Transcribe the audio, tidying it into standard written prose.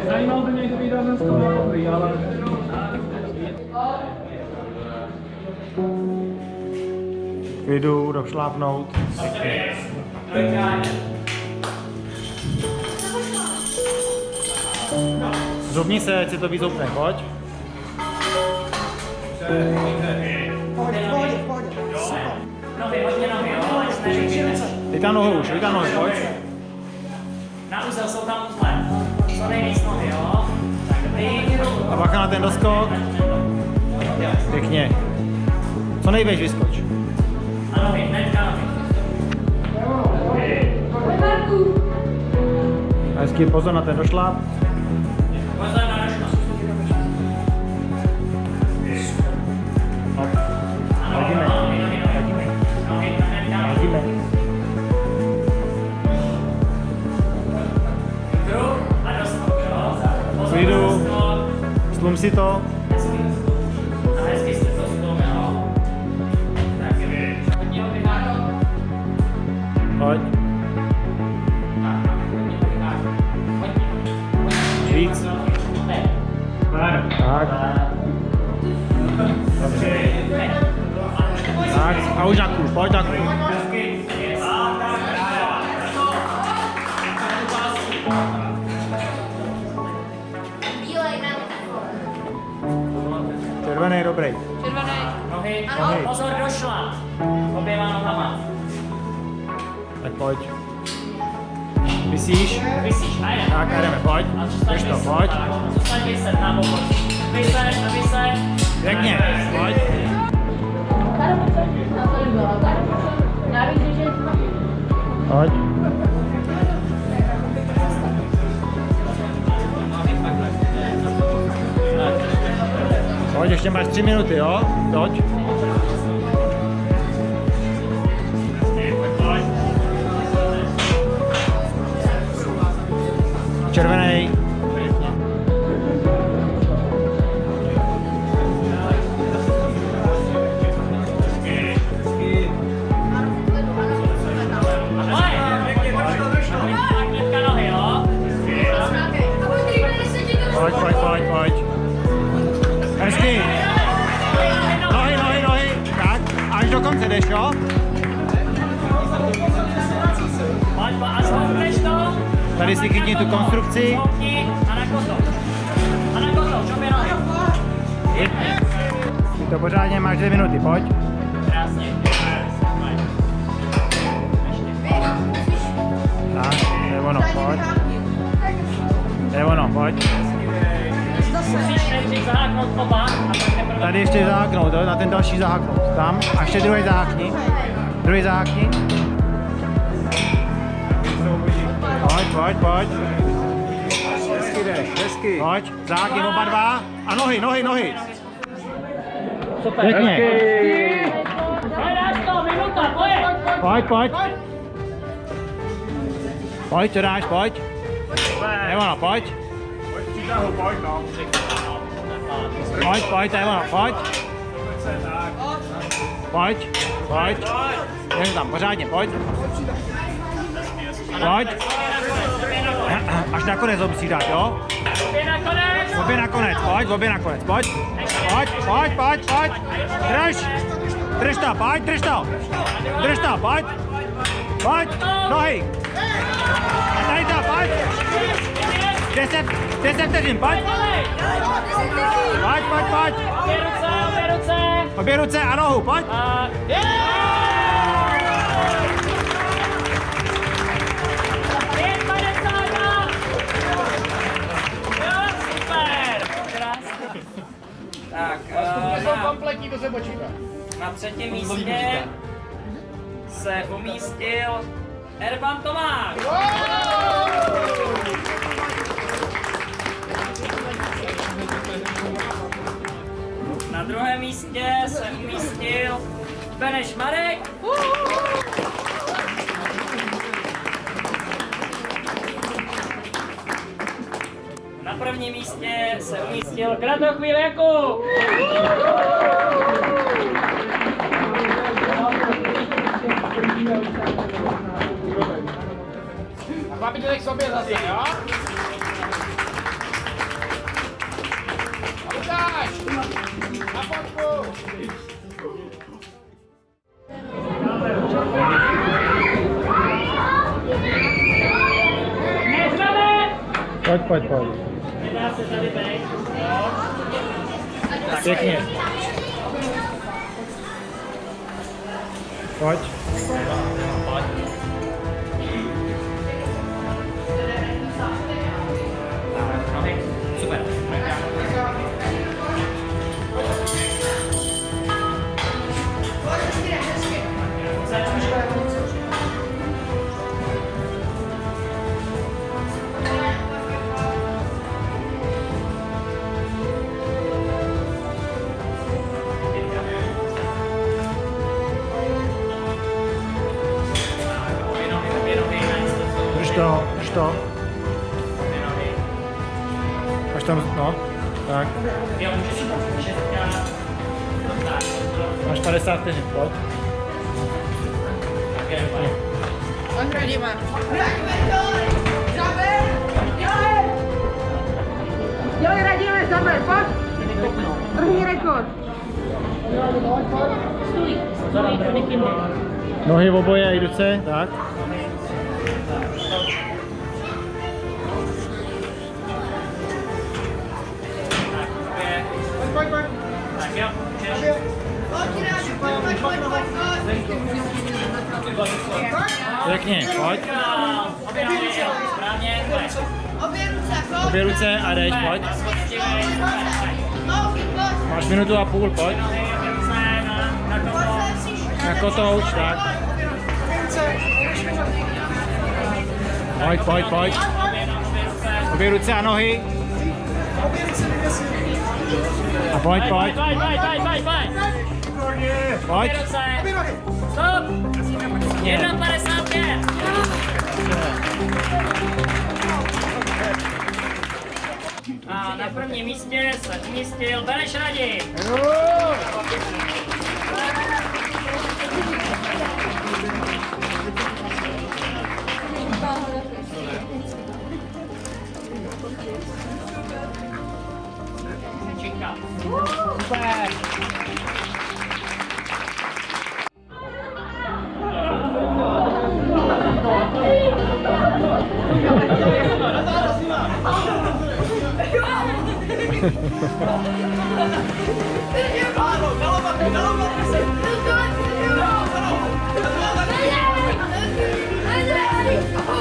Zajímal by mě, kdyby dal ten skoro dobrý, ale... Jdu došlápnout. Zubni se, ať si to vyzoupne, pojď. Vytá nohu už, vytá nohu, pojď. Na úzel jsou tam uzle. Co nejvíc nohy, jo? Tak dobrý. A bacha na ten doskok. Pěkně. Co nejvíc vyskoč. A nohy, hnedka nohy. A hezky pozor na ten došláp. Pozor na nožnost. Hop. Hledíme. Hledíme. Druh a doskok, jo? Klidu. Slum si to. A hezky jste to slum, jo? Tak hodně ho vyhářil. Pojď. Víc. Tak. Dobře. Tak. A už na kůl, pojď na kůl. Červený, dobrý. Nohy. Pozor, došla. Oběma nohama. Tak pojď. Vysíš? Vysíš, a jdem. Tak, jdeme, pojď. Drž to, pojď. Zůstaň vyset na bokor. Vyset. Pěkně, pojď. Pojď. Pojď, ještě máš 3 minuty, jo? Pojď. Červený. Pojď. Hezky. Nohy. Tak, až do konce jdeš, jo? A zhoupneš to. Tady si chytni tu konstrukci. A na kotou, čopě nohy. Ty to pořádně máš 2 minuty, pojď. Krásně. Tak, to je ono, pojď. To je ono, pojď. Musíš nejdřív zaháknout oba a pak teprve... Tady ještě zaháknout, jo? Na ten další zaháknout. Tam, a ještě druhý zahákni. Druhý zahákni. Pojď. Hezky jdeš, hezky. Pojď, zahákni oba dva. A nohy. Super. Pěkně. Dáš to, minuta, pojď. Pojď. Pojď, co dáš, pojď. Je ono, pojď. Pojď, no. Pojď, to je ono, pojď. Pojď. Jen tam, pořádně, pojď. Pojď. Až nakonec ho musí dát, jo? Obě nakonec, pojď. Drž to, pojď. Nohy. Tady to, pojď. 10 vteřin, pojď. Pojď. Obě ruce a nohu, pojď. Tak, Kompletní, to se počítá. na třetím místě se umístil Erban Tomáš. Na druhém místě se umístil Beneš Marek. Na prvním místě se umístil Kratochvíl Jakub. A chlapi, jdete k sobě zase, jo? Lukáš! Na fotku! Pojď. Nedá se tady bejt. Pěkně. Pojď. Super. Drž to. Až tam, no, tak. Jo, můžeš Máš 50 vteřin, pojď. Odhradíme. Dělej, radíme, Zaber, pojď. První rekord. Nohy oboje i ruce, tak. Tak jo, Pěkně, pojď. správně, Obě ruce a jdeš, pojď. Máš minutu a půl, pojď. Na kotouč, tak. Pojď. Obě ruce a nohy. A pojď. Pojď. Stop! 1,55. A na prvním místě se umístil Beneš Radim. Činka. Super. Oh!